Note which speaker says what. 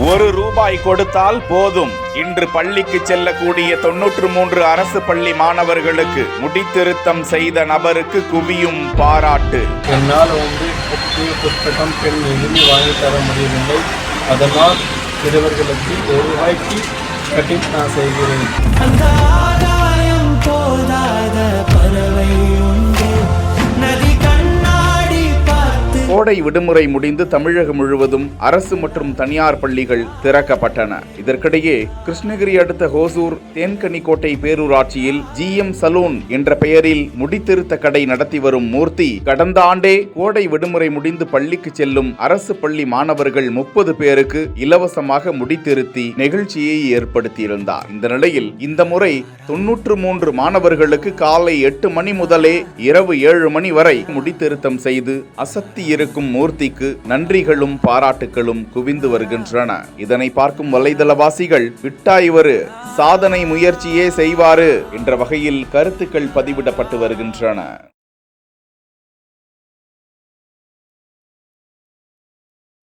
Speaker 1: ரூபாய் கொடுத்தால் போதும். இன்று பள்ளிக்கு செல்லக்கூடிய 93 அரசு பள்ளி மாணவர்களுக்கு முடித்திருத்தம் செய்த நபருக்கு குவியும் பாராட்டு.
Speaker 2: என்னால் புத்தகம் பெண் எழுதி வாங்கி தர முடியவில்லை. அதனால் சிறுவர்களுக்கு ரூபாய்க்கு கட்டிங் நான் செய்கிறேன்.
Speaker 1: கோடை விடுமுறை முடிந்து தமிழகம் முழுவதும் அரசு மற்றும் தனியார் பள்ளிகள் திறக்கப்பட்டன. இதற்கிடையே கிருஷ்ணகிரி அடுத்த ஹோசூர் தேன்கனிக்கோட்டை பேரூராட்சியில் GM சலூன் என்ற பெயரில் முடித்திருத்த கடை நடத்தி வரும் மூர்த்தி கடந்த ஆண்டே கோடை விடுமுறை முடிந்து பள்ளிக்கு செல்லும் அரசு பள்ளி மாணவர்கள் 30 பேருக்கு இலவசமாக முடித்திருத்தி நிகழ்ச்சியை ஏற்படுத்தியிருந்தார். இந்த நிலையில் இந்த முறை 93 மாணவர்களுக்கு காலை 8 மணி முதலே இரவு 7 மணி வரை முடித்திருத்தம் செய்து அசத்தி இருக்கும் மூர்த்திக்கு நன்றிகளும் பாராட்டுகளும் குவிந்து வருகின்றன. இதனை பார்க்கும் வலைதளவாசிகள் விட்டா இவரு சாதனை முயற்சியே செய்வாரு என்ற வகையில் கருத்துக்கள் பதிவிடப்பட்டு வருகின்றன.